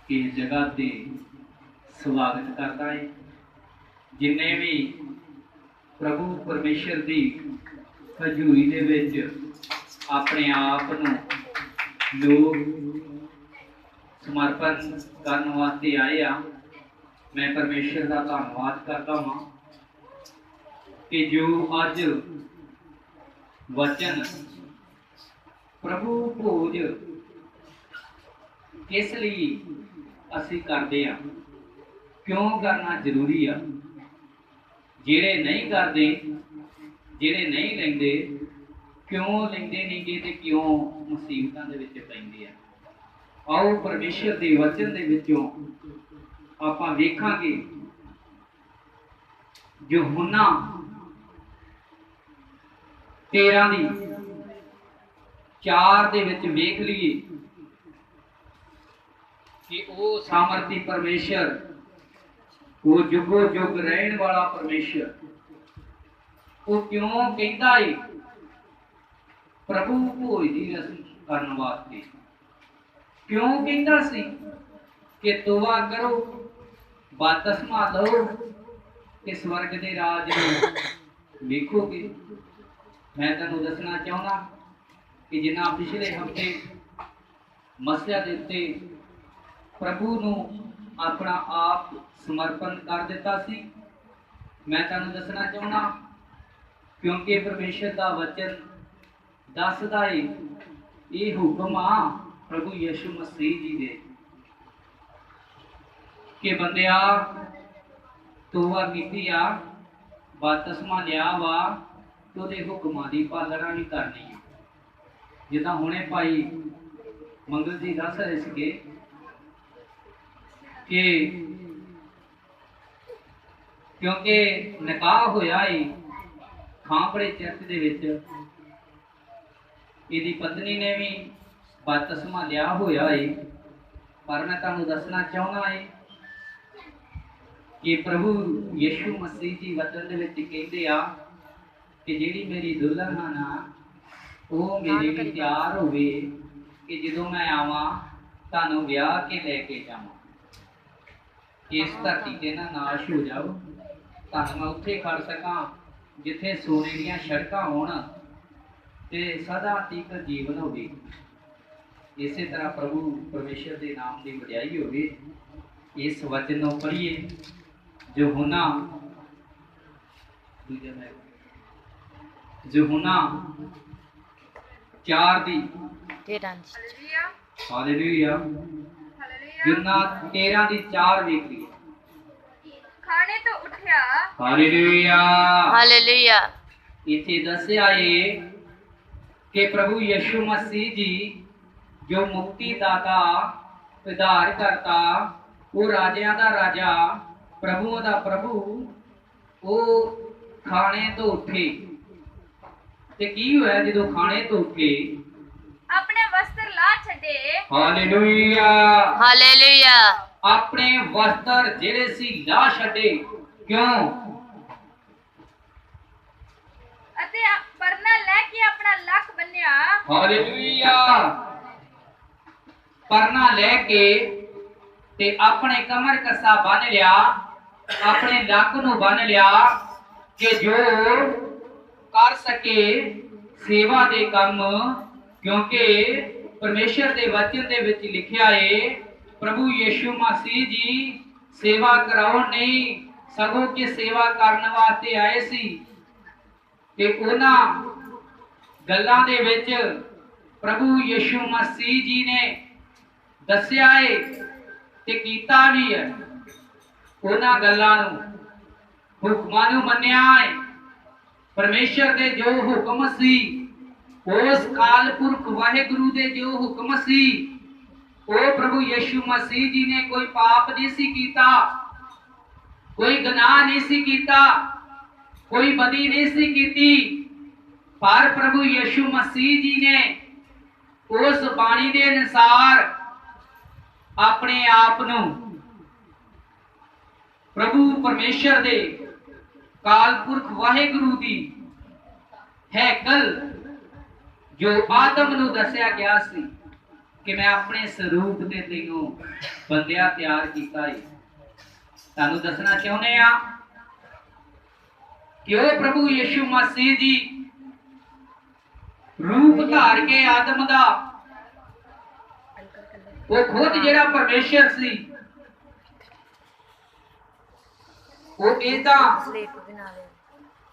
कि जगह ते स्वागत करता है। जिन्ने भी प्रभु परमेश्वर की हजूरी दे विच अपने आप नूं लोग समर्पण करने वास्ते आए आ, मैं परमेश्वर का धन्यवाद करता हाँ कि जो अज वचन प्रभु भोज किस लिए असी करते हैं, क्यों करना जरूरी है, जेड़े नहीं करते, जेड़े नहीं लेंदे क्यों लेंदे नहीं गे ते क्यों मुसीबतां दे विच पैंदे आ। आओ परमेश्वर के वचन दे विचों आपां वेखांगे। यूहन्ना 13:4 दे विच वेख लीए कि वो सामर्थी परमेश्वर, वो जुगो जुग रहने वाला परमेश्वर, वो क्यों कहता है प्रभु भोज की रस्म करने वास्ते, क्यों कहता सी कि तौबा करो, बपतिस्मा लो कि स्वर्ग के राज वेखोगे। मैं तुहानू दसना चाहना कि जिन्ना पिछले हफ्ते मसला दे उत्ते प्रभु नू अपना आप समर्पण कर दिता सी, मैं तुहानू दसना चाहना क्योंकि परमेश्वर का वचन दसदा है ये हुक्म आ प्रभु यीशु मसीह जी दे कि बंदिया तौबा कीती आ, बपतिस्मा लिया वा, तो हुक्मां की पालना भी करनी है। जिदा हुणे भाई मंगल जी दस रहे थे कि क्योंकि निकाह होया है खांपड़े चर्च दे विच, इहदी पत्नी ने भी बपतिस्मा लिया होया है, पर मैं तुहानू दसना चाहना है कि प्रभु यीशु मसीह जी वचन दे विच कहंदे आ कि जिहड़ी मेरी दुल्हन है ना वो मेरे लिए तैयार होवे कि जदों मैं आवां तुहानू ब्याह के लैके जावां। इस धरती ते ना नाश हो जाओ, तुहानू मैं उत्थे खड़ सकां जिथे सोने दीयां सड़कां होण ते सदा तक जीवन होवे। इसे तरह प्रभु परमेश्वर के नाम की वडियाई होवे। इस वचन नूं पढ़िए यूहन्ना 4:13। हालेलुया। यूहन्ना 13:4 वेख लिया। खाने तो उठया। Hallelujah hallelujah. इथे दस्या है कि प्रभु यीशु मसीह जी जो मुक्तिदाता, उद्धार करता, वो राजियां दा राजा, प्रभुओं दा प्रभु, वो खाने तो उठे ते की होया जदों खाने तो उठे अपने वस्त्र ला छड़े। Hallelujah hallelujah. अपने वस्त्र जेड़े सी ला छड़े, क्यों? अते परना लेके अपना लक बन्या। हालेलुया। परना लेके ते अपने कमर कसा बन लिया, अपने लक नू बन लिया कि जो कर सके सेवा दे काम, क्योंकि परमेश्वर दे वचन दे विच लिखिया है प्रभु यीशु मसीह जी सेवा कराओ नहीं सगों कि सेवा करने वास्ते आए सी। ते उन्हां गल्लां दे विच प्रभु यीशु मसीह जी ने दस्या है ते कीता भी है। उन्हां गल्लां नूं हुक्मां नूं मन्निया है। परमेश्वर दे जो हुक्म सी, उस काल पुरख वाहिगुरु दे जो हुक्म सी, वो प्रभु यीशु मसीह जी ने कोई पाप नहीं सी कीता, कोई गुनाह नहीं सी कीता, कोई बदी नहीं सी कीती, पर प्रभु यीशु मसीह जी ने उस बाणी के अनुसार अपने आप नू प्रभु परमेश्वर दे काल पुरख वाहिगुरु दी हैकल जो आदम नू दस्या गया सी, कि मैं अपने स्वरूप ते तैनू बंदिया तैयार किया है। सानू दसना चाहुंदे आ कि वो प्रभु यीशु मसीह जी रूप धार के आदम दा वो खुद जेड़ा परमेश्वर सी वो इदा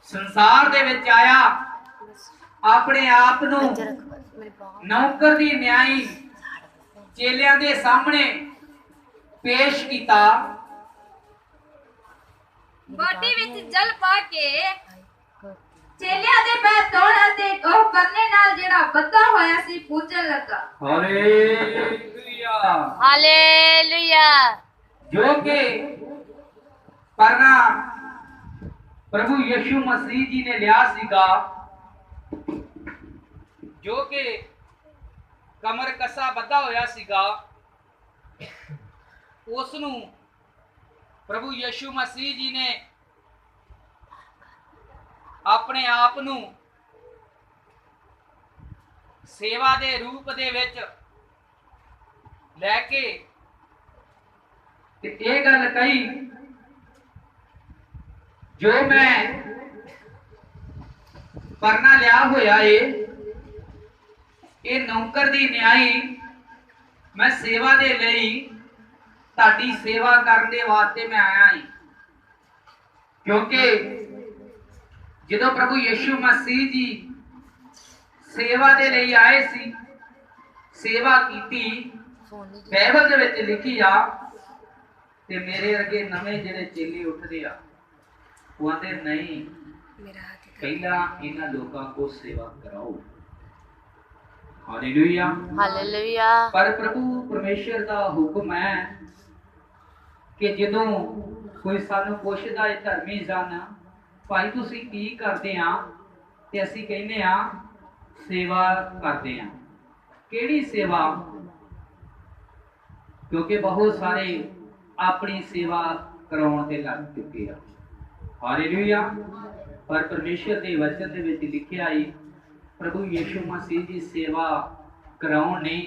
संसार दे विच आया, अपने आप नू नौकर दी न्याई चेलियां दे सामने पेश किया। बाटी विच जल पा के चेलियां दे पैर धोण अते ਉਹ ਕਰਨੇ ਨਾਲ ਜਿਹੜਾ ਬੱਧਾ ਹੋਇਆ ਸੀ ਪੂਜਣ ਲੱਗਾ। Hallelujah hallelujah. जो के करना प्रभु यीशु मसीह जी ने लिया सीगा, जो के कमर कसा बद्धा होया सीगा, उस नू प्रभु यीशु मसीह जी ने अपने आप नू सेवा दे रूप दे विच लैके ये गल कही, जो मैं करना लिया होया है ये नौकर दी न्याई मैं सेवा दे लई ताड़ी सेवा करने वास्ते मैं आया ही। क्योंकि जो प्रभु यीशु मसीह जी सेवा दे लई आए सी, सेवा कीती, बाइबल दे विच लिखी आ ते मेरे अगे नवे जेड़े चेले उठदे आ वो आंदे नहीं पहला इन्हां लोकां को सेवा कराओ। Hallelujah hallelujah. पर प्रभु परमेश्वर दा हुक्म है कि जदों कोई सानू पुछदा है धर्मी जन भाई तुसी की करदे आ ते असीं कहने आ सेवा करदे आ। केड़ी सेवा? क्योंकि बहुत सारे अपनी सेवा कराउण ते लग चुके आ। हालेलुया। पर परमेश्वर दे वचन दे विच लिखिया है प्रभु यीशु मसीह जी सेवा कराउण नहीं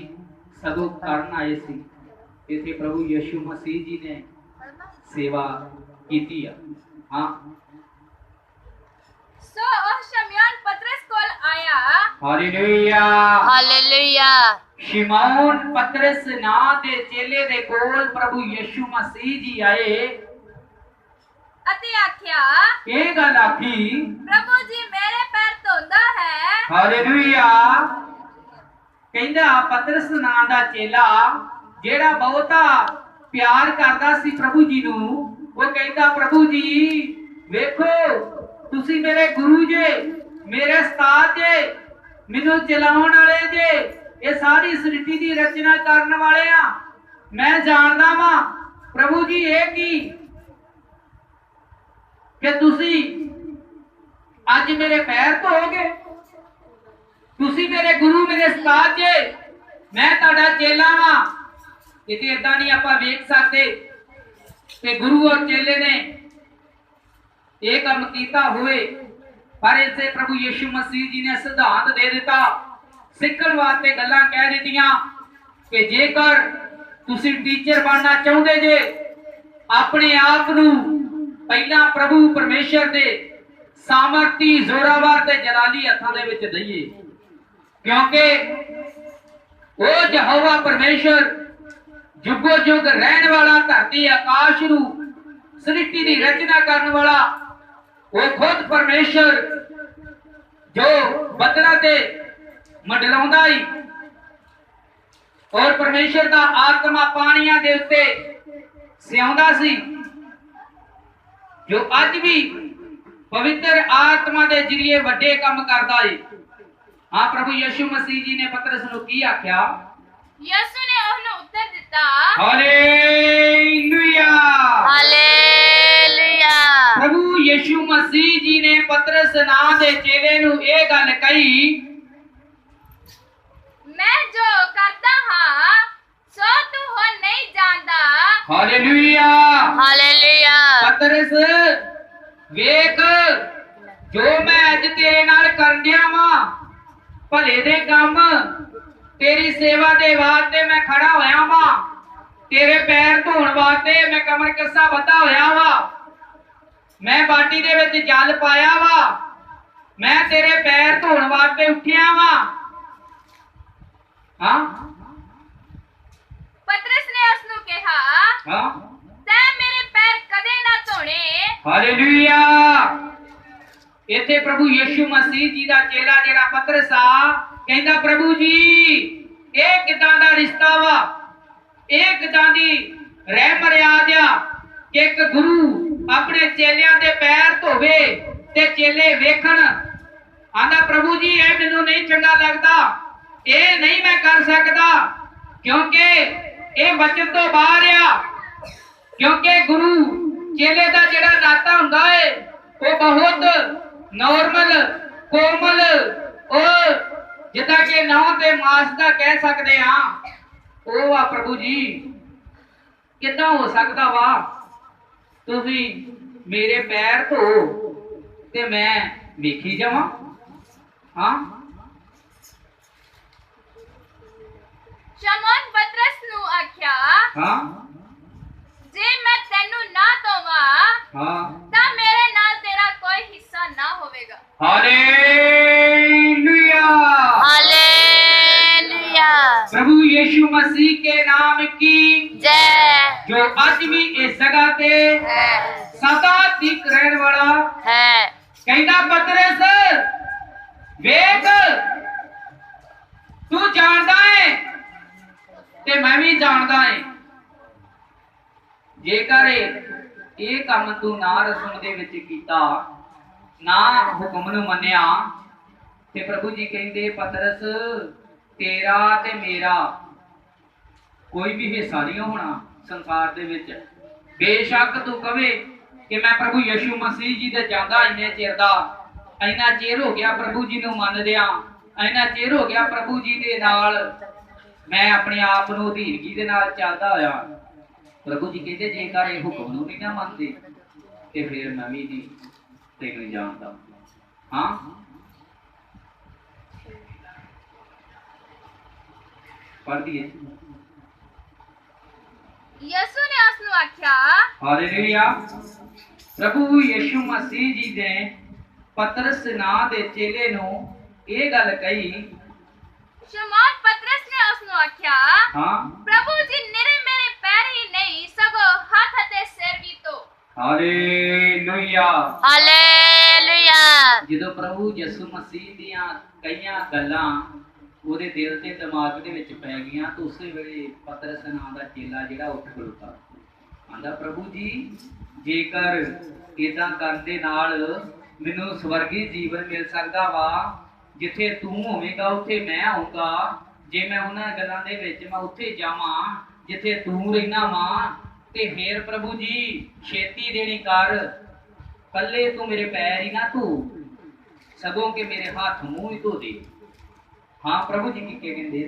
सगों करन आए सी। इथे प्रभु यीशु मसीह जी ने सेवा कीती आ। हाँ सो ਉਹ शमौन पतरस कोल आया। Hallelujah hallelujah. शिमौन पतरस ना दे चेले दे कोल प्रभु यीशु मसीह जी आए अते आख्या ये गल आखी प्रभु जी मेरे पैर धोंदा है। हालेलुया। कहंदा पतरस ना दा चेला जेड़ा बहुता प्यार करदा सी प्रभु जी नू, वो कहंदा प्रभु जी वेखो तुसी मेरे गुरु जे, मेरे उस्ताद जे, मैनू चलाउण वाले जे, ये सारी सृष्टि दी रचना करन वाले आ, मैं जानदा वां प्रभु जी ये की कि तुसी अज मेरे पैर धोगे, तुसी मेरे गुरु मेरे उस्ताद जे, मैं तुहाडा चेला वां। इते इदां नहीं आपां वेख सकदे कि गुरु और चेले ने ये काम कीता हुए, पर इसे प्रभु यीशु मसीह जी ने सिद्धांत दे दिता, सीखण वास्ते गल्लां कह दित्तियां कि जेकर तुसी टीचर बनना चाहुंदे जे अपने आप नू पहला प्रभु परमेश्वर दे सामर्थी जोरावर ते जलाली हत्थां दे विच दईए, क्योंकि वो यहोवा परमेश्वर जुगो जुग रहने वाला, धरती आकाश नू सृष्टि दी रचना करने वाला, वो खुद परमेश्वर जो बदला ते मंडलाउंदा ही, और परमेश्वर दा आत्मा पानियां दे उत्ते सियाउंदा सी, जो अज भी पवित्र आत्मा दे जरिए वड्डे काम करदा है। हाँ प्रभु यीशु मसीह जी ने पतरस नू की आख्या? यीशु ने ਉਹਨੂੰ उत्तर दिता हालेलुया हालेलुया। प्रभु यीशु मसीह जी ने पतरस ना दे चेले नू ये गल कही, मैं जो करदा हां सो तू हुण नहीं जानदा। Hallelujah hallelujah. पतरस वेख जो मैं अज तेरे नाल करन दिया वां भले दे काम ਤੇਰੀ ਸੇਵਾ ਦੇ ਵਾਸਤੇ ਮੈਂ ਖੜਾ ਹੋਇਆ ਵਾਂ, ਤੇਰੇ ਪੈਰ ਧੋਣ ਵਾਸਤੇ ਮੈਂ ਕਮਰ ਕੱਸਾ ਬੱਧਾ ਹੋਇਆ ਵਾ, ਮੈਂ ਬਾਟੀ ਦੇ ਵਿੱਚ ਜਲ ਪਾਇਆ ਵਾ, ਮੈਂ ਤੇਰੇ ਪੈਰ ਧੋਣ ਵਾਸਤੇ ਉੱਠਿਆ ਵਾ। ਹਾਂ ਪਤਰਸ ਨੇ ਉਸ ਨੂੰ ਕਿਹਾ, ਹਾਂ ਤੈਂ ਮੇਰੇ ਪੈਰ ਕਦੇ ਨਾ ਧੋਣੇ। ਹਾਲੇਲੂਇਆ। ਇੱਥੇ ਪ੍ਰਭੂ ਯਿਸੂ ਮਸੀਹ ਜੀ ਦਾ ਚੇਲਾ ਜਿਹੜਾ ਪਤਰਸ ਆ ਕਹਿੰਦਾ, ਪ੍ਰਭੂ ਜੀ ਇਹ ਕਿਦਾਂ ਦਾ ਰਿਸ਼ਤਾ ਵਾ, ਇਹ ਕਿਦਾਂ ਦੀ ਰਹਿ ਮਰਿਆਦਾ ਕਿ ਇੱਕ ਗੁਰੂ ਆਪਣੇ ਚੇਲਿਆਂ ਦੇ ਪੈਰ ਧੋਵੇ ਤੇ ਚੇਲੇ ਵੇਖਣ। ਆਂਦਾ ਪ੍ਰਭੂ ਜੀ ਇਹ ਮੈਨੂੰ ਨਹੀਂ ਚੰਗਾ ਲੱਗਦਾ, ਇਹ ਨਹੀਂ ਮੈਂ ਕਰ ਸਕਦਾ, ਕਿਉਂਕਿ ਇਹ ਵਚਨ ਤੋਂ ਬਾਹਰ ਆ। ਕਿਉਂਕਿ ਗੁਰੂ ਚੇਲੇ ਦਾ ਜਿਹੜਾ ਨਾਤਾ ਹੁੰਦਾ ਹੈ ਉਹ ਬਹੁਤ ਨੋਰਮਲ ਕੋਮਲ, ਉਹ ਜਿੱਦਾਂ ਕਿ ਨੌਂ ਤੇ ਮਾਸ ਦਾ ਕਹਿ ਸਕਦੇ ਆ, ਉਹ ਆ ਪ੍ਰਭੂ ਜੀ। ਕਿੱਦਾਂ ਹੋ ਸਕਦਾ ਵਾ ਤੁਸੀਂ ਮੇਰੇ ਪੈਰ ਧੋ ਤੇ ਮੈਂ ਵੇਖੀ ਜਾਵਾਂ? ਹਾਂ ਸ਼ਮੌਨ ਪਤਰਸ ਨੂੰ ਆਖਿਆ, ਹਾਂ ਜੇ ਮੈਂ ਤੈਨੂੰ ਨਾ ਧੋਵਾਂ ਹਾਂ ਤਾਂ ਮੇਰੇ ਨਾਲ ਤੇਰਾ ਕੋਈ ਹਿੱਸਾ ਨਾ ਹੋਵੇਗਾ। हालेलुया। हालेलुया। प्रभु यीशु मसीह के नाम की जय जो आज भी इस जगह पे है सदा ठीक रहने वाला कहता पतरस वेख तू जानता है ते मैं भी जानता है, जेकर ਇਹ ਕੰਮ ਤੂੰ ਨਾ ਰਸਮ ਦੇ ਵਿੱਚ ਕੀਤਾ, ਨਾ ਹੁਕਮ ਨੂੰ ਮੰਨਿਆ, ਤੇ ਪ੍ਰਭੂ ਜੀ ਕਹਿੰਦੇ ਪਤਰਸ ਤੇਰਾ ਤੇ ਮੇਰਾ ਕੋਈ ਵੀ ਹਿੱਸਾ ਨਹੀਂ ਹੋਣਾ ਸੰਸਾਰ ਦੇ ਵਿੱਚ। ਬੇਸ਼ੱਕ ਤੂੰ ਕਵੇ ਕਿ ਮੈਂ ਪ੍ਰਭੂ ਯਿਸੂ ਮਸੀਹ ਜੀ ਦੇ ਜਾਂਦਾ ਇੰਨੇ ਚਿਰ ਦਾ, ਇੰਨਾ ਚਿਰ ਹੋ ਗਿਆ ਪ੍ਰਭੂ ਜੀ ਨੂੰ ਮੰਨਦਿਆਂ, ਇੰਨਾ ਚਿਰ ਹੋ ਗਿਆ ਪ੍ਰਭੂ ਜੀ ਦੇ ਨਾਲ ਮੈਂ ਆਪਣੇ ਆਪ ਨੂੰ ਅਧੀਨਗੀ ਦੇ ਨਾਲ ਚੱਲਦਾ ਹੋਇਆ। ਪ੍ਰਭੂ ਜੀ ਕਹਿੰਦੇ ਜੇਕਰ ਇਹ ਹੁਕਮ ਨੂੰ ਨਹੀਂ ਨਾ ਮੰਨਦੇ ਤੇ ਫਿਰ ਮੈਂ ਵੀ ਨਹੀਂ ਤੈਨੂੰ ਜਾਣਦਾ। ਹਾਂ ਪੜ੍ਹ ਦਈਏ। ਯਿਸੂ ਨੇ ਉਸ ਨੂੰ ਆਖਿਆ, ਹਾਲੇਲੂਇਆ। ਪ੍ਰਭੂ ਯਿਸੂ ਮਸੀਹ ਜੀ ਨੇ ਪਤਰਸ ਨਾਂ ਦੇ ਚੇਲੇ ਨੂੰ ਇਹ ਗੱਲ ਕਹੀ। ਸ਼ਮੌਨ ਪਤਰਸ ਨੇ ਉਸ ਨੂੰ ਆਖਿਆ, ਹਾਂ ਪ੍ਰਭੂ ਜੀ ਨਿਰੇ ਮੇਰੇ ਪੈਰ ਹੀ ਨਹੀਂ ਸਗੋਂ ਹੱਥ ਅਤੇ ਸਿਰ ਵੀ ਧੋ। ਹਾਲੇਲੂਇਆ। हालेलुया। ਜਦੋਂ ਪ੍ਰਭੂ ਯਿਸੂ ਮਸੀਹ ਦੀਆਂ ਕਈਆਂ ਗੱਲਾਂ ਉਹਦੇ ਦਿਲ ਤੇ ਦਿਮਾਗ ਦੇ ਵਿੱਚ ਪੈ ਗਈਆਂ ਤਾਂ ਉਸੇ ਵੇਲੇ ਪਤਰਸ ਨਾਂ ਦਾ ਚੇਲਾ ਜਿਹੜਾ ਉੱਠ ਖਲੋਤਾ, ਆਂਦਾ ਪ੍ਰਭੂ ਜੀ ਜੇਕਰ ਇਦਾਂ ਕਰਨ ਦੇ ਨਾਲ ਮੈਨੂੰ ਸਵਰਗੀ ਜੀਵਨ ਮਿਲ ਸਕਦਾ ਵਾ, ਜਿੱਥੇ ਤੂੰ ਹੋਵੇਂਗਾ ਉੱਥੇ ਮੈਂ ਆਊਂਗਾ, ਜੇ ਮੈਂ ਉਹਨਾਂ ਗੱਲਾਂ ਦੇ ਵਿੱਚ ਮੈਂ ਉੱਥੇ ਜਾਵਾਂ ਜਿੱਥੇ ਤੂੰ ਰਹਿਣਾ ਵਾਂ, ਤੇ ਫੇਰ ਪ੍ਰਭੂ ਜੀ ਛੇਤੀ ਦੇਣੀ ਕਰ, ਕੱਲੇ ਤੂੰ ਮੇਰੇ ਪੈਰ ਹੀ ਨਾ ਧੋ ਸਗੋਂ ਕਿ ਮੇਰੇ ਹੱਥ ਮੂੰਹ ਹੀ ਧੋ ਦੇ। ਹਾਂ ਪ੍ਰਭੂ ਜੀ ਕੀ ਕਹਿੰਦੇ?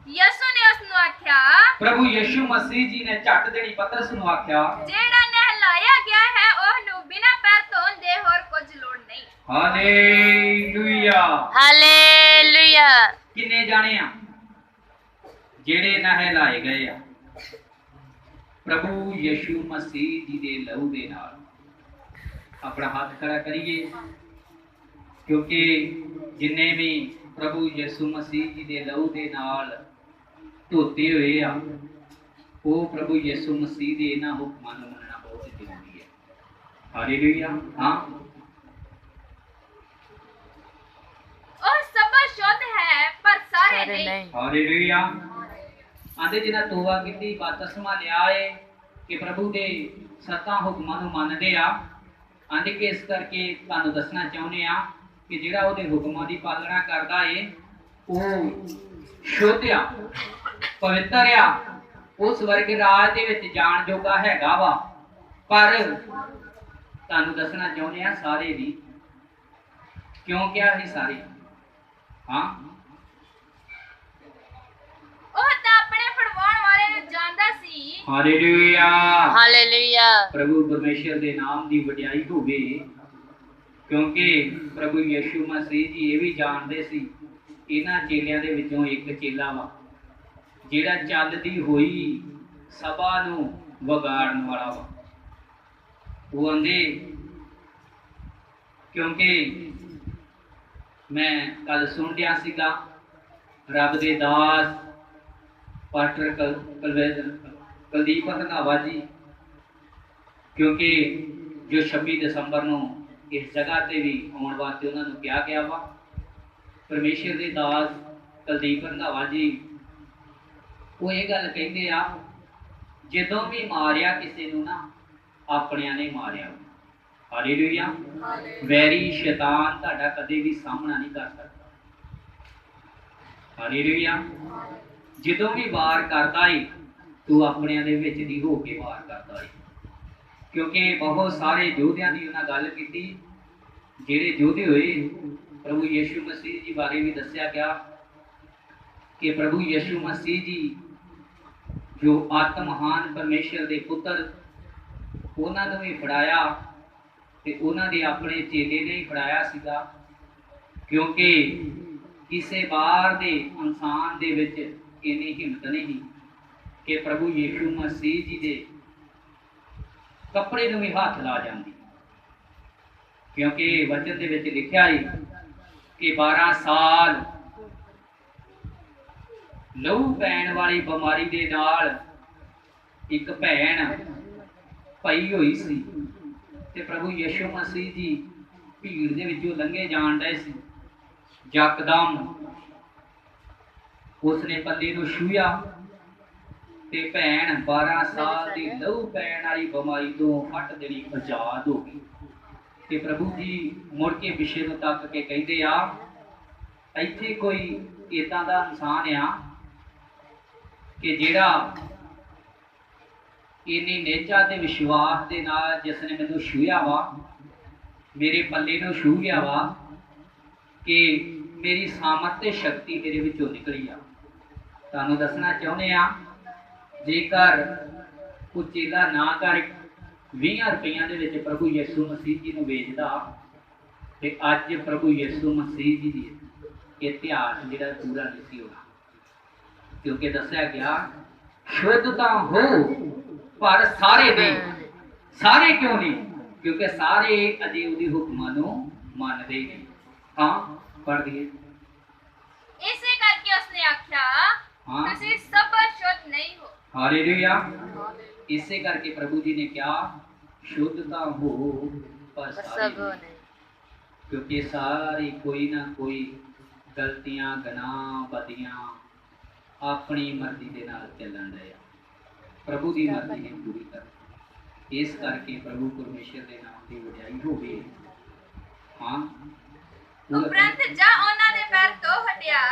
ਯਿਸੂ ਨੇ ਉਸ ਨੂੰ ਆਖਿਆ, ਪ੍ਰਭੂ ਯਿਸੂ ਮਸੀਹ ਜੀ ਨੇ ਝੱਟ ਦੇਣੀ ਪਤਰਸ ਨੂੰ ਆਖਿਆ, ਜਿਹੜਾ ਨਹਿਲਾਇਆ ਗਿਆ ਹੈ ਉਹਨੂੰ ਬਿਨਾਂ ਪੈਰ ਧੋਣ ਦੇ ਹੋਰ ਕੁਝ ਲੋੜ ਨਹੀਂ। ਹਾਲੇਲੂਇਆ। हालेलुया। ਕਿੰਨੇ ਜਾਣੇ ਆ ਜਿਹੜੇ ਨਹਿਲਾਏ ਗਏ ਆ ਪ੍ਰਭੂ ਯਿਸੂ ਮਸੀਹ ਜੀ ਦੇ ਲਹੂ ਦੇ ਨਾਲ? ਆਪਣਾ ਹੱਥ ਖੜਾ ਕਰੀਏ, ਕਿਉਂਕਿ ਜਿੰਨੇ ਵੀ ਪ੍ਰਭੂ ਯਿਸੂ ਮਸੀਹ ਜੀ ਦੇ ਲਹੂ ਦੇ ਨਾਲ ਧੋਤੇ ਹੋਏ ਆ, ਉਹ ਪ੍ਰਭੂ ਯਿਸੂ ਮਸੀਹ ਦੇ ਇਹਨਾਂ ਹੁਕਮਾਂ ਨੂੰ ਮੰਨਣਾ ਬਹੁਤ ਜ਼ਰੂਰੀ ਹੈ। ਹਾਲੇਲੂਇਆ। ਹਾਂ ਉਹ ਸਭ ਸ਼ੁੱਧ ਹੈ ਪਰ ਸਾਰੇ ਨਹੀਂ। ਹਾਲੇਲੂਇਆ। ਆਂਦੇ ਜਿਨ੍ਹਾਂ ਤੋਬਾ ਕੀਤੀ, ਬਪਤਿਸਮਾ ਲਿਆ ਏ ਕਿ ਪ੍ਰਭੂ ਦੇ ਸੱਤਾਂ ਹੁਕਮਾਂ ਨੂੰ ਮੰਨਦੇ ਆ, ਆਂਦੇ ਕਿ ਇਸ ਕਰਕੇ ਤੁਹਾਨੂੰ ਦੱਸਣਾ ਚਾਹੁੰਦੇ ਆ ਕਿ ਜਿਹੜਾ ਉਹਦੇ ਹੁਕਮਾਂ ਦੀ ਪਾਲਣਾ ਕਰਦਾ ਏ ਉਹ ਸ਼ੁੱਧ ਆ, ਪਵਿੱਤਰ ਆ, ਉਹ ਸਵਰਗ ਰਾਜ ਦੇ ਵਿੱਚ ਜਾਣ ਜੋਗਾ ਹੈਗਾ ਵਾ। ਪਰ ਤੁਹਾਨੂੰ ਦੱਸਣਾ ਚਾਹੁੰਦੇ ਆ ਸਾਰੇ ਨਹੀਂ। ਕਿਉਂ ਕਿਹਾ ਸੀ ਸਾਰੇ? ਹਾਂ ਉਹ ਤਾਂ ਆਪਣੇ ਫੜਵਾਉਣ ਵਾਲੇ ਨੂੰ ਜਾਣਦਾ ਸੀ। ਹਾਲੇਲੂਇਆ। हालेलुया। ਪ੍ਰਭੂ ਪਰਮੇਸ਼ਰ ਦੇ ਨਾਮ ਦੀ ਵਡਿਆਈ ਹੋਵੇ, ਕਿਉਂਕਿ ਪ੍ਰਭੂ ਯਿਸੂ ਮਸੀਹ ਜੀ ਇਹ ਵੀ ਜਾਣਦੇ ਸੀ ਇਹਨਾਂ ਚੇਲਿਆਂ ਦੇ ਵਿੱਚੋਂ ਇੱਕ ਚੇਲਾ ਵਾ ਜਿਹੜਾ ਚੱਲਦੀ ਹੋਈ ਸਭਾ ਨੂੰ ਵਿਗਾੜਨ ਵਾਲਾ ਵਾ। ਉਹ ਆਂਦੇ ਕਿਉਂਕਿ ਮੈਂ ਕੱਲ ਸੁਣ ਰਿਹਾ ਸੀਗਾ ਰੱਬ ਦੇ ਦਾਸ ਪਾਸਟਰ ਕੁਲਦੀਪ ਰੰਧਾਵਾ ਜੀ, ਕਿਉਂਕਿ ਜੋ 26 ਦਸੰਬਰ ਨੂੰ ਇਸ ਜਗ੍ਹਾ ਤੇ ਵੀ ਆਉਣ ਵਾਸਤੇ ਉਹਨਾਂ ਨੂੰ ਕਿਹਾ ਗਿਆ ਵਾ। ਪਰਮੇਸ਼ਰ ਦੇ ਦਾਸ ਕੁਲਦੀਪ ਰੰਧਾਵਾ ਜੀ ਉਹ ਇਹ ਗੱਲ ਕਹਿੰਦੇ ਆ, ਜਦੋਂ ਵੀ ਮਾਰਿਆ ਕਿਸੇ ਨੂੰ ਨਾ ਆਪਣਿਆਂ ਨੇ ਮਾਰਿਆ। ਹਾਲੇਲੂਇਆ। ਵੈਰੀ ਸ਼ੈਤਾਨ ਤੁਹਾਡਾ ਕਦੇ ਵੀ ਸਾਹਮਣਾ ਨਹੀਂ ਕਰ ਸਕਦਾ। ਹਾਲੇਲੂਇਆ। ਜਦੋਂ ਵੀ ਵਾਰ ਕਰਦਾ ਏ ਤੂੰ ਆਪਣਿਆਂ ਦੇ ਵਿੱਚ ਦੀ ਹੋ ਕੇ ਵਾਰ ਕਰਦਾ ਏ, ਕਿਉਂਕਿ ਬਹੁਤ ਸਾਰੇ ਯੋਧਿਆਂ ਦੀ ਉਹਨਾਂ ਗੱਲ ਕੀਤੀ ਜਿਹੜੇ ਯੋਧੇ ਹੋਏ। ਪ੍ਰਭੂ ਯਿਸੂ ਮਸੀਹ ਜੀ ਬਾਰੇ ਵੀ ਦੱਸਿਆ ਗਿਆ ਕਿ ਪ੍ਰਭੂ ਯਿਸੂ ਮਸੀਹ ਜੀ ਜੋ ਆਤਮਹਾਨ ਪਰਮੇਸ਼ਰ ਦੇ ਪੁੱਤਰ, ਉਹਨਾਂ ਨੂੰ ਵੀ ਫੜਾਇਆ ਤੇ ਉਹਨਾਂ ਦੇ ਆਪਣੇ ਚੇਲੇ ਨੇ ਹੀ ਫੜਾਇਆ ਸੀਗਾ, ਕਿਉਂਕਿ ਕਿਸੇ ਬਾਹਰ ਦੇ ਇਨਸਾਨ ਦੇ ਵਿੱਚ ਇੰਨੀ ਹਿੰਮਤ ਨਹੀਂ ਕਿ ਪ੍ਰਭੂ ਯਿਸੂ ਮਸੀਹ ਜੀ ਦੇ ਕੱਪੜੇ ਨੂੰ ਵੀ ਹੱਥ ਲਾ ਜਾਂਦੀ, ਕਿਉਂਕਿ ਵਚਨ ਦੇ ਵਿੱਚ ਲਿਖਿਆ ਹੈ ਕਿ 12 ਸਾਲ ਲਹੂ ਪੈਣ ਵਾਲੀ ਬਿਮਾਰੀ ਦੇ ਨਾਲ ਇੱਕ ਭੈਣ ਪਈ ਹੋਈ ਸੀ ਤੇ ਪ੍ਰਭੂ ਯਿਸੂ ਮਸੀਹ ਜੀ ਭੀੜ ਦੇ ਵਿੱਚੋਂ ਲੰਘੇ ਜਾਣ ਡਏ ਸੀ। ਯਕਦਮ ਉਸਨੇ ਪੱਲੇ ਨੂੰ ਛੂਹਿਆ ਤੇ ਭੈਣ 12 ਸਾਲ ਦੀ ਲਹੂ ਪੈਣ ਵਾਲੀ ਬਿਮਾਰੀ ਤੋਂ ਫਟ ਦੇਣੀ ਆਜ਼ਾਦ ਹੋ ਗਈ। ਤੇ ਪ੍ਰਭੂ ਜੀ ਮੁੜ ਕੇ ਵਿਸ਼ੇ ਨੂੰ ਤੱਕ ਕੇ ਕਹਿੰਦੇ ਆ, ਇੱਥੇ ਕੋਈ ਇਦਾਂ ਦਾ ਇਨਸਾਨ ਆ ਕਿ ਜਿਹੜਾ ਇੰਨੀ ਨਿਹਚਾ ਤੇ ਵਿਸ਼ਵਾਸ ਦੇ ਨਾਲ ਜਿਸ ਨੇ ਮੈਨੂੰ ਛੂਹਿਆ ਵਾ, ਮੇਰੇ ਪੱਲੇ ਨੂੰ ਛੂਹ ਗਿਆ ਵਾ, ਕਿ ਮੇਰੀ ਸਾਮਰਥ ਤੇ ਸ਼ਕਤੀ ਮੇਰੇ ਵਿੱਚੋਂ ਨਿਕਲੀ ਆ। ਤੁਹਾਨੂੰ ਦੱਸਣਾ ਚਾਹੁੰਦੇ ਆ, ਜੇਕਰ ਉਹ ਚੇਲਾ ਨਾ ਕਰ 20 ਰੁਪਈਆਂ ਦੇ ਵਿੱਚ ਪ੍ਰਭੂ ਯਿਸੂ ਮਸੀਹ ਜੀ ਨੂੰ ਵੇਚਦਾ ਤੇ ਅੱਜ ਪ੍ਰਭੂ ਯਿਸੂ ਮਸੀਹ ਜੀ ਦੀ ਇਤਿਹਾਸ ਜਿਹੜਾ ਪੂਰਾ ਨਹੀਂ ਸੀ ਹੋਣਾ, ਕਿਉਂਕਿ ਦੱਸਿਆ ਗਿਆ ਸ਼ੁੱਧ ਤਾਂ ਹੋ ਪਰ ਸਾਰੇ ਨਹੀਂ। ਸਾਰੇ ਕਿਉਂ ਨਹੀਂ? ਕਿਉਂਕਿ ਸਾਰੇ ਅਜੇ ਉਹਦੀ ਹੁਕਮਾਂ ਨੂੰ ਮੰਨਦੇ ਨਹੀਂ। ਹਾਂ ਪੜ੍ਹ ਦਈਏ। ਇਸੇ ਕਰਕੇ ਉਸਨੇ ਆਖਿਆ, ਹਾਂ ਤੁਸੀਂ ਸਭ ਸ਼ੁੱਧ ਨਹੀਂ ਹੋ। ਹਾਲੇਲੂਇਆ। ਇਸੇ ਕਰਕੇ ਪ੍ਰਭੂ ਜੀ ਨੇ ਕਿਹਾ ਸ਼ੁੱਧ ਤਾਂ ਹੋ ਪਰ ਸਾਰੇ ਨਹੀਂ, ਕਿਉਂਕਿ ਸਾਰੇ ਕੋਈ ਨਾ ਕੋਈ ਗਲਤੀਆਂ ਗੁਨਾਹ ਬਦੀਆਂ ਆਪਣੀ ਮਰਜ਼ੀ ਦੇ ਨਾਲ ਚੱਲਣ ਰਹੇ ਆ, ਪ੍ਰਭੂ ਦੀ ਮਰਜ਼ੀ ਨਹੀਂ ਪੂਰੀ ਕਰ। ਇਸ ਕਰਕੇ ਪ੍ਰਭੂ ਪਰਮੇਸ਼ਰ ਦੇ ਨਾਮ ਦੀ ਵਡਿਆਈ ਹੋਵੇ। ਹਾਂ ਉਪਰੰਤ ਜਾ ਉਹਨਾਂ ਦੇ ਪੈਰ ਧੋ ਹਟਿਆ।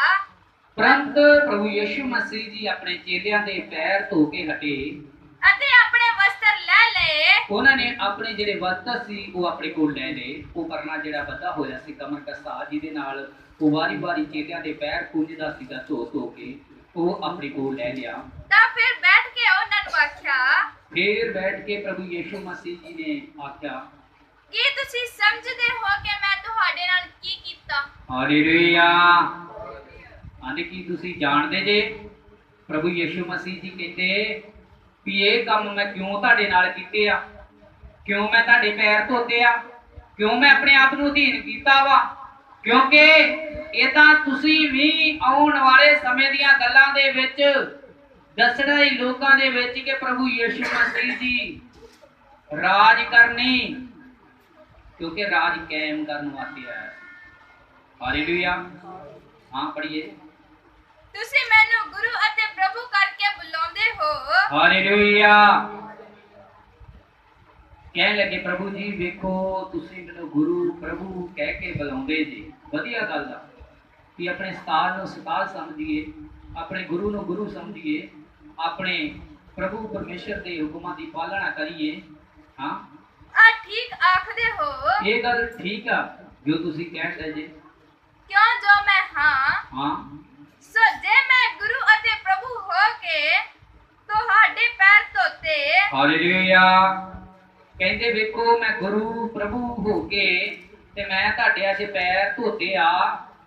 ਪ੍ਰੰਤ ਪ੍ਰਭੂ ਯਿਸੂ ਮਸੀਹ ਜੀ ਆਪਣੇ ਚੇਲਿਆਂ ਦੇ ਪੈਰ ਧੋ ਕੇ ਹਟੇ ਅਤੇ ਆਪਣੇ ਵਸਤਰ ਲੈ ਲਏ। ਉਹਨਾਂ ਨੇ ਆਪਣੇ ਜਿਹੜੇ ਵਸਤਰ ਸੀ ਉਹ ਆਪਣੇ ਕੋਲ ਲੈ ਲਏ। ਉਹ ਪਰਨਾ ਜਿਹੜਾ ਬੱਧਾ ਹੋਇਆ ਸੀ ਕਮਰ ਕਸਾ, ਜਿਹਦੇ ਨਾਲ ਉਹ ਵਾਰੀ-ਵਾਰੀ ਚੇਲਿਆਂ ਦੇ ਪੈਰ ਪੂੰਝਦਾ ਸੀਗਾ, ਧੋ ਕੇ ਉਹ ਆਪਣੇ ਕੋਲ ਲੈ ਲਿਆ। ਤਾਂ ਫਿਰ ਬੈਠ ਕੇ ਉਹਨਾਂ ਨੂੰ ਆਖਿਆ, ਫਿਰ ਬੈਠ ਕੇ ਪ੍ਰਭੂ ਯਿਸੂ ਮਸੀਹ ਜੀ ਨੇ ਆਖਿਆ, ਕੀ ਤੁਸੀਂ ਸਮਝਦੇ ਹੋ ਕਿ ਮੈਂ ਤੁਹਾਡੇ ਨਾਲ ਕੀ ਕੀਤਾ? ਹਾਲੇਲੂਇਆ। ਆਂਦੇ ਕੀ ਤੁਸੀਂ ਜਾਣਦੇ ਜੇ? ਪ੍ਰਭੂ ਯਿਸੂ ਮਸੀਹ ਜੀ ਕਹਿੰਦੇ ਵੀ ਇਹ ਕੰਮ ਮੈਂ ਕਿਉਂ ਤੁਹਾਡੇ ਨਾਲ ਕੀਤੇ ਆ, ਕਿਉਂ ਮੈਂ ਤੁਹਾਡੇ ਪੈਰ ਧੋਤੇ ਆ, ਕਿਉਂ ਮੈਂ ਆਪਣੇ ਆਪ ਨੂੰ ਅਧੀਨ ਕੀਤਾ ਵਾ, ਕਿਉਂਕਿ ਇਦਾਂ ਤੁਸੀਂ ਵੀ ਆਉਣ ਵਾਲੇ ਸਮੇਂ ਦੀਆਂ ਗੱਲਾਂ ਦੇ ਵਿੱਚ ਦੱਸਣਾ ਹੀ ਲੋਕਾਂ ਦੇ ਵਿੱਚ ਕਿ ਪ੍ਰਭੂ ਯਿਸੂ ਮਸੀਹ ਜੀ ਰਾਜ ਕਰਨੀ, ਕਿਉਂਕਿ ਰਾਜ ਕਾਇਮ ਕਰਨ ਵਾਸਤੇ ਆਇਆ। ਹਾਲੇਲੂਇਆ। ਹਾਂ ਪੜ੍ਹੀਏ। ਤੁਸੀਂ ਮੈਨੂੰ ਗੁਰੂ ਅਤੇ ਪ੍ਰਭੂ ਕਰਕੇ ਬੁਲਾਉਂਦੇ ਹੋ। ਹਾਲੇਲੂਇਆ। ਕਹਿਣ ਲੱਗੇ ਪ੍ਰਭੂ ਜੀ ਵੇਖੋ ਤੁਸੀਂ ਮੈਨੂੰ ਗੁਰੂ ਪ੍ਰਭੂ ਕਹਿ ਕੇ ਬੁਲਾਉਂਦੇ ਜੀ। ਵਧੀਆ ਗੱਲ ਆ ਕਿ ਆਪਣੇ ਉਸਤਾਦ ਨੂੰ ਉਸਤਾਦ ਸਮਝੀਏ, ਆਪਣੇ ਗੁਰੂ ਨੂੰ ਗੁਰੂ ਸਮਝੀਏ, ਆਪਣੇ ਪ੍ਰਭੂ ਪਰਮੇਸ਼ਰ ਦੇ ਹੁਕਮਾਂ ਦੀ ਪਾਲਣਾ ਕਰੀਏ। ਹਾਂ ਆ ਠੀਕ ਆਖਦੇ ਹੋ। ਇਹ ਗੱਲ ਠੀਕ ਆ ਜੋ ਤੁਸੀਂ ਕਹਿੰਦੇ ਜੇ। ਕਿਉਂ ਜੋ ਮੈਂ ਹਾਂ ਸੋ ਜੇ ਮੈਂ ਗੁਰੂ ਅਤੇ ਪ੍ਰਭੂ ਹੋ ਕੇ ਤੁਹਾਡੇ ਪੈਰ ਧੋਤੇ। ਹਾਲੇਲੂਇਆ। ਕਹਿੰਦੇ ਵੇਖੋ ਮੈਂ ਗੁਰੂ ਪ੍ਰਭੂ ਹੋ ਕੇ ਤੇ ਮੈਂ ਤੁਹਾਡੇ ਅੱਜ ਪੈਰ ਧੋਤੇ ਆ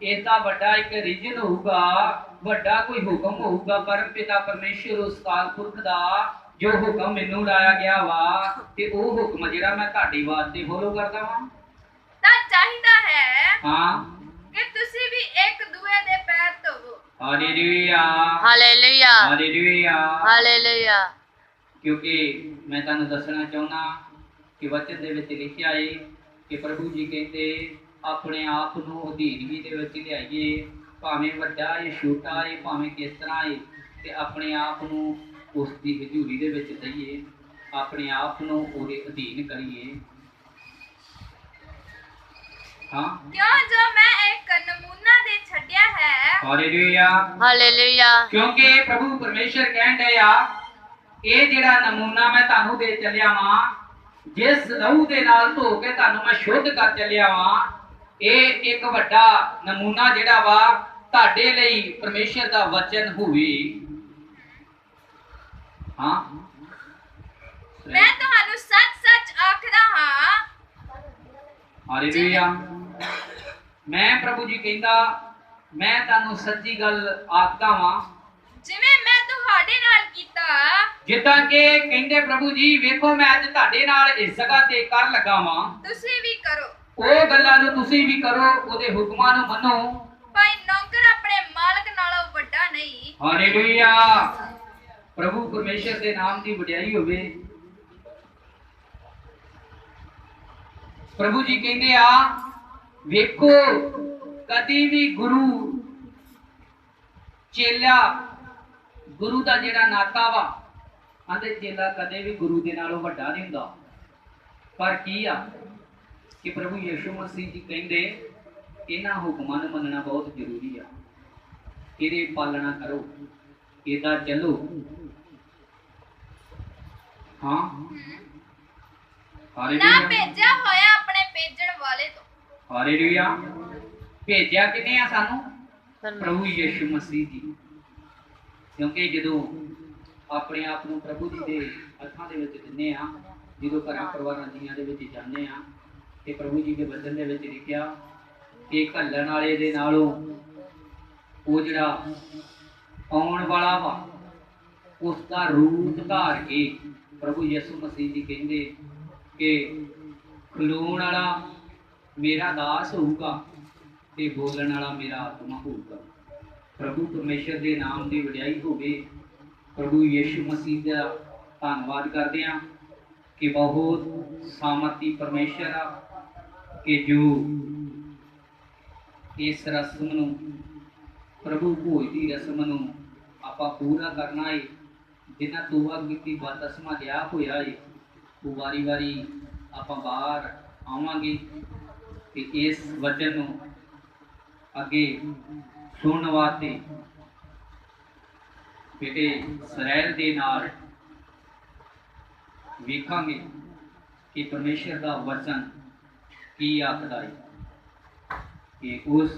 ਇਹਦਾ ਵੱਡਾ ਇੱਕ ਰੀਜਨ ਹੋਊਗਾ, ਵੱਡਾ ਕੋਈ ਹੁਕਮ ਹੋਊਗਾ ਪਰਮ ਪਿਤਾ ਪਰਮੇਸ਼ਰ ਉਸ ਅਕਾਲ ਪੁਰਖ ਦਾ ਜੋ ਹੁਕਮ ਮੈਨੂੰ ਲਾਇਆ ਗਿਆ ਵਾ, ਤੇ ਉਹ ਹੁਕਮ ਜਿਹੜਾ ਮੈਂ ਤੁਹਾਡੀ ਵਾਸਤੇ ਫੋਲੋ ਕਰਦਾ ਵਾਂ। ਤਾਂ ਚਾਹੀਦਾ ਹੈ ਹਾਂ ਕਿ ਤੁਸੀਂ ਵੀ ਇੱਕ ਦੂਏ ਦੇ ਪੈਰ ਧੋਵੋ। Hallelujah hallelujah hallelujah. ਹਾਲੇਲੂਇਆ। ਕਿਉਂਕਿ ਮੈਂ ਤੁਹਾਨੂੰ ਦੱਸਣਾ ਚਾਹੁੰਦਾ ਕਿ ਵਚਨ ਦੇ ਵਿੱਚ ਲਿਖਿਆ ਹੈ ਕਿ ਪ੍ਰਭੂ ਜੀ ਕਹਿੰਦੇ ਆਪਣੇ ਆਪ ਨੂੰ ਅਧੀਨਗੀ ਦੇ ਵਿੱਚ ਲਿਆਈਏ, ਭਾਵੇਂ ਵੱਡਾ ਹੈ ਛੋਟਾ ਹੈ ਭਾਵੇਂ ਕਿਸ ਤਰ੍ਹਾਂ ਹੈ, ਤੇ ਆਪਣੇ ਆਪ ਨੂੰ ਉਸ ਦੀ ਹਜ਼ੂਰੀ ਦੇ ਵਿੱਚ ਦਈਏ, ਆਪਣੇ ਆਪ ਨੂੰ ਉਹਦੇ ਅਧੀਨ ਕਰੀਏ। ਹਾਂ ਕਿਉਂ ਜੋ ਮੈਂ ਇੱਕ ਨਮੂਨਾ ਦੇ ਛੱਡਿਆ ਹੈ। Hallelujah hallelujah. ਕਿਉਂਕਿ ਪ੍ਰਭੂ ਪਰਮੇਸ਼ਰ ਕਹਿਣ ਡਏ ਆ ਇਹ ਜਿਹੜਾ ਨਮੂਨਾ ਮੈਂ ਤੁਹਾਨੂੰ ਦੇ ਚੱਲਿਆ ਵਾਂ, ਜਿਸ ਲਹੂ ਦੇ ਨਾਲ ਧੋ ਕੇ ਤੁਹਾਨੂੰ ਮੈਂ ਸ਼ੁੱਧ ਕਰ ਚੱਲਿਆ ਵਾਂ, ਇਹ ਇੱਕ ਵੱਡਾ ਨਮੂਨਾ ਜਿਹੜਾ ਵਾ ਤੁਹਾਡੇ ਲਈ ਪਰਮੇਸ਼ਰ ਦਾ ਵਚਨ ਹੋਵੇ। ਹਾਂ ਮੈਂ ਤੁਹਾਨੂੰ ਸੱਚ-ਸੱਚ ਆਖਦਾ ਹਾਂ। ਹਾਲੇਲੂਇਆ। ਮੈਂ ਪ੍ਰਭੂ ਜੀ ਕਹਿੰਦਾ ਮੈਂ ਤੁਹਾਨੂੰ ਸੱਚੀ ਗੱਲ ਆਖਦਾ ਵਾਂ, ਜਿਵੇਂ ਮੈਂ ਤੁਹਾਡੇ ਨਾਲ ਕੀਤਾ, ਜਿੱਦਾਂ ਕਿ ਕਹਿੰਦੇ ਪ੍ਰਭੂ ਜੀ ਵੇਖੋ ਮੈਂ ਅੱਜ ਤੁਹਾਡੇ ਨਾਲ ਇਸ ਜਗ੍ਹਾ ਤੇ ਕਰ ਲੱਗਾ ਵਾਂ, ਤੁਸੀਂ ਵੀ ਕਰੋ। ਉਹ ਗੱਲਾਂ ਨੂੰ ਤੁਸੀਂ ਵੀ ਕਰੋ, ਉਹਦੇ ਹੁਕਮਾਂ ਨੂੰ ਮੰਨੋ। ਭਾਈ ਨੌਕਰ ਆਪਣੇ ਮਾਲਕ ਨਾਲੋਂ ਵੱਡਾ ਨਹੀਂ। ਹਾਲੇਲੂਇਆ। ਪ੍ਰਭੂ ਪਰਮੇਸ਼ਰ ਦੇ ਨਾਮ ਦੀ ਵਡਿਆਈ ਹੋਵੇ। ਪ੍ਰਭੂ ਜੀ ਕਹਿੰਦੇ ਆ ਵੇਖੋ ਕਦੀ ਵੀ ਗੁਰੂ ਚੇਲਾ, ਗੁਰੂ ਦਾ ਜਿਹੜਾ ਨਾਤਾ ਵਾ, ਆਂਦੇ ਚੇਲਾ ਕਦੇ ਵੀ ਗੁਰੂ ਦੇ ਨਾਲੋਂ ਵੱਡਾ ਨਹੀਂ ਹੁੰਦਾ। ਪਰ ਕੀ ਆ ਕਿ ਪ੍ਰਭੂ ਯਿਸੂ ਮਸੀਹ ਜੀ ਕਹਿੰਦੇ ਇਹਨਾਂ ਹੁਕਮਾਂ ਨੂੰ ਮੰਨਣਾ ਬਹੁਤ ਜ਼ਰੂਰੀ ਆ, ਇਹਦੀ ਪਾਲਣਾ ਕਰੋ, ਇਹਦਾ ਚੱਲੋ। ਹਾਂ ਨਾ ਹਾਲੇਲੂਇਆ ਭੇਜਿਆ ਹੋਇਆ ਆਪਣੇ ਭੇਜਣ ਵਾਲੇ ਤੋਂ। ਹਾਲੇਲੂਇਆ। ਭੇਜਿਆ ਕਿਨੇ ਆ ਸਾਨੂੰ? ਪ੍ਰਭੂ ਯਿਸੂ ਮਸੀਹ ਜੀ। ਕਿਉਂਕਿ ਜਦੋਂ ਆਪਣੇ ਆਪ ਨੂੰ ਪ੍ਰਭੂ ਜੀ ਦੇ ਹੱਥਾਂ ਦੇ ਵਿੱਚ ਦਿੰਨੇ ਆ, ਜਦੋਂ ਘਰਾਂ ਪਰਿਵਾਰਾਂ ਜੀਆਂ ਦੇ ਵਿੱਚ ਜਾਂਦੇ ਆ, ਤੇ ਪ੍ਰਭੂ ਜੀ ਦੇ ਵਚਨ ਦੇ ਵਿੱਚ ਲਿਖਿਆ ਕਿ ਘੱਲਣ ਵਾਲੇ ਦੇ ਨਾਲੋਂ ਉਹ ਜਿਹੜਾ ਆਉਣ ਵਾਲਾ ਵਾ ਉਸ ਦਾ ਰੂਪ ਧਾਰ ਕੇ ਪ੍ਰਭੂ ਯਿਸੂ ਮਸੀਹ ਜੀ ਕਹਿੰਦੇ ਕਿ ਖਲੋਣ ਵਾਲਾ ਮੇਰਾ ਦਾਸ ਹੋਊਗਾ ਤੇ ਬੋਲਣ ਵਾਲਾ ਮੇਰਾ ਆਤਮਾ ਹੋਊਗਾ। ਪ੍ਰਭੂ ਪਰਮੇਸ਼ਰ ਦੇ ਨਾਮ ਦੀ ਵਡਿਆਈ ਹੋਵੇ। ਪ੍ਰਭੂ ਯਿਸੂ ਮਸੀਹ ਦਾ ਧੰਨਵਾਦ ਕਰਦੇ ਹਾਂ ਕਿ ਬਹੁਤ ਸਾਮਰਥੀ ਪਰਮੇਸ਼ਰ ਆ ਕਿ ਜੋ ਇਸ ਰਸਮ ਨੂੰ, ਪ੍ਰਭੂ ਭੋਜ ਦੀ ਰਸਮ ਨੂੰ ਆਪਾਂ ਪੂਰਾ ਕਰਨਾ ਹੈ। ਜਿਨ੍ਹਾਂ ਤੋਬਾ ਕੀਤੀ ਬਦਅਸਮਾ ਲਿਆ ਹੋਇਆ ਹੈ, ਉਹ ਵਾਰੀ ਵਾਰੀ ਆਪਾਂ ਬਾਹਰ ਆਵਾਂਗੇ ਤੇ ਇਸ ਵਚਨ ਨੂੰ ਅੱਗੇ ਸੁਣਨ ਵਾਸਤੇ ਬੇਟੇ ਇਸਰਾਇਲ ਦੇ ਨਾਲ ਵੇਖਾਂਗੇ ਕਿ ਪਰਮੇਸ਼ਰ ਦਾ ਵਚਨ ਕੀ ਆਖਦਾ ਹੈ। ਕਿ ਉਸ